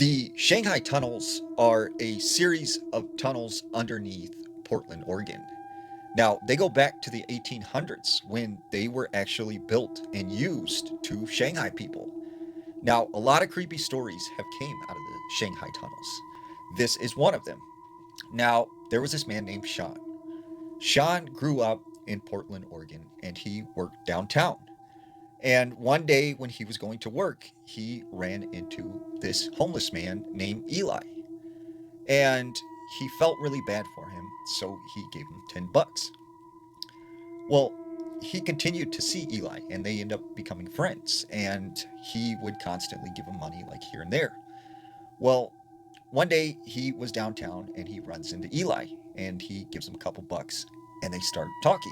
The Shanghai tunnels are a series of tunnels underneath Portland, Oregon. Now, they go back to the 1800s when they were actually built and used to Shanghai people. Now, a lot of creepy stories have came out of the Shanghai tunnels. This is one of them. Now, there was this man named Sean. Sean grew up in Portland, Oregon, and he worked downtown. And one day when he was going to work, he ran into this homeless man named Eli. And he felt really bad for him, so he gave him $10. Well, he continued to see Eli, and they end up becoming friends, and he would constantly give him money, like here and there. Well, one day he was downtown and he runs into Eli, and he gives him a couple bucks, and they start talking.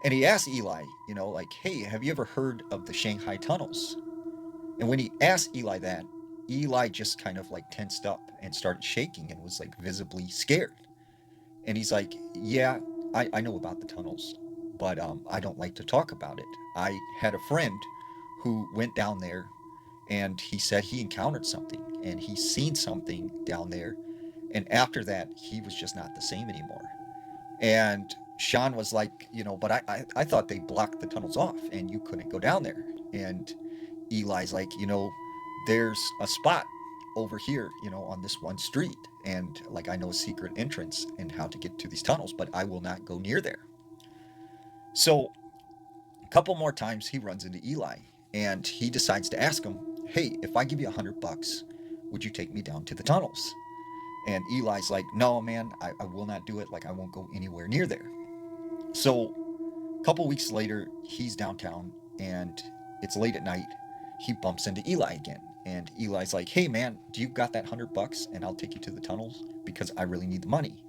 And he asks Eli, like, hey, have you ever heard of the Shanghai tunnels? And when he asked Eli that, Eli just kind of like tensed up and started shaking and was like visibly scared. And he's like, yeah, I know about the tunnels, but I don't like to talk about it. I had a friend who went down there, and he said he encountered something and he seen something down there. And after that, he was just not the same anymore. And Sean was like, but I thought they blocked the tunnels off and you couldn't go down there. And Eli's like, there's a spot over here, on this one street. And like, I know a secret entrance and how to get to these tunnels, but I will not go near there. So a couple more times he runs into Eli, and he decides to ask him, hey, if I give you $100, would you take me down to the tunnels? And Eli's like, no, man, I will not do it. Like, I won't go anywhere near there. So a couple weeks later, he's downtown, and it's late at night. He bumps into Eli again. And Eli's like, hey, man, do you got that $100 and I'll take you to the tunnels because I really need the money?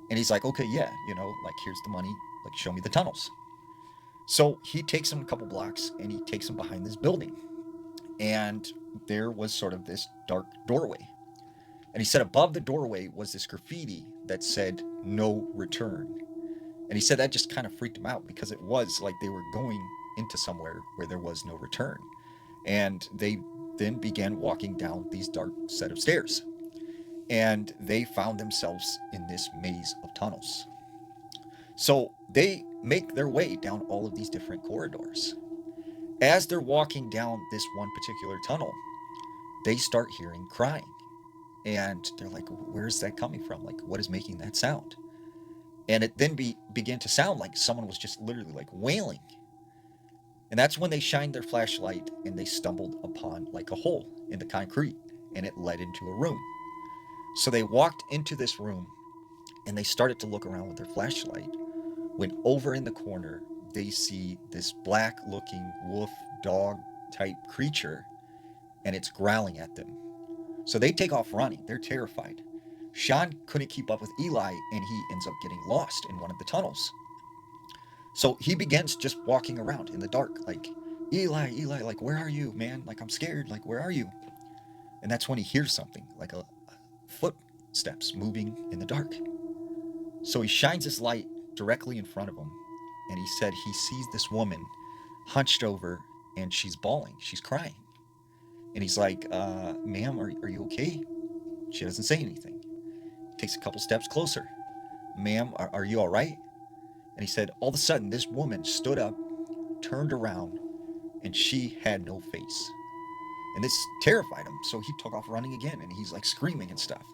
And he's like, okay, yeah, like, here's the money. Like, show me the tunnels. So he takes him a couple blocks and he takes him behind this building. And there was sort of this dark doorway. And he said above the doorway was this graffiti that said, no return. And he said that just kind of freaked him out because it was like they were going into somewhere where there was no return. And they then began walking down these dark set of stairs. And they found themselves in this maze of tunnels. So they make their way down all of these different corridors. As they're walking down this one particular tunnel, they start hearing crying. And they're like, where's that coming from? Like, what is making that sound? And it then began to sound like someone was just literally like wailing. And that's when they shined their flashlight and they stumbled upon like a hole in the concrete, and it led into a room. So they walked into this room and they started to look around with their flashlight, when over in the corner they see this black looking wolf dog type creature, and it's growling at them. So they take off running. They're terrified. Sean couldn't keep up with Eli, and he ends up getting lost in one of the tunnels. So he begins just walking around in the dark, like, Eli, Eli, like, where are you, man? Like, I'm scared. Like, where are you? And that's when he hears something, like a footsteps moving in the dark. So he shines his light directly in front of him, and he said he sees this woman hunched over, and she's bawling. She's crying. And he's like, ma'am, are you okay? She doesn't say anything. He takes a couple steps closer. Ma'am, are you all right? And he said, all of a sudden, this woman stood up, turned around, and she had no face. And this terrified him, so he took off running again, and he's like screaming and stuff.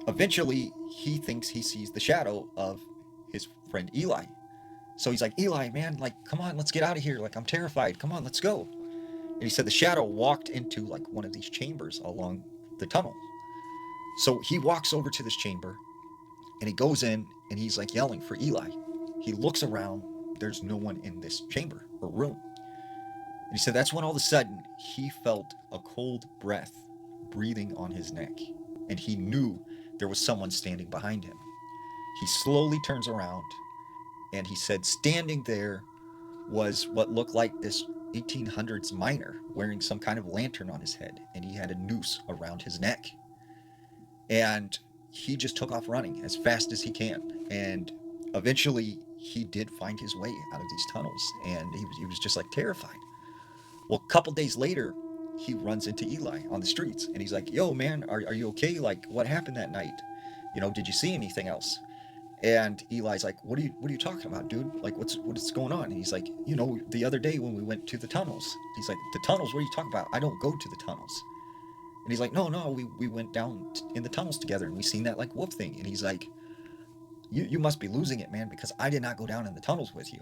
Eventually, he thinks he sees the shadow of his friend Eli. So he's like, Eli, man, like, come on, let's get out of here. Like, I'm terrified. Come on, let's go. And he said the shadow walked into like one of these chambers along the tunnel. So he walks over to this chamber, and he goes in, and he's like yelling for Eli. He looks around. There's no one in this chamber or room. And he said that's when all of a sudden he felt a cold breath breathing on his neck. And he knew there was someone standing behind him. He slowly turns around, and he said standing there was what looked like this 1800s miner wearing some kind of lantern on his head, and he had a noose around his neck. And he just took off running as fast as he can. And eventually he did find his way out of these tunnels, and he was just like terrified. Well, a couple days later, he runs into Eli on the streets, and he's like, "Yo, man, are you okay? Like, what happened that night? Did you see anything else?" And Eli's like, "What are you talking about, dude? Like, what's going on?" And he's like, "The other day when we went to the tunnels." He's like, "The tunnels? What are you talking about? I don't go to the tunnels." And he's like, "No, no, we went down in the tunnels together, and we seen that like wolf thing." And he's like, "You must be losing it, man, because I did not go down in the tunnels with you."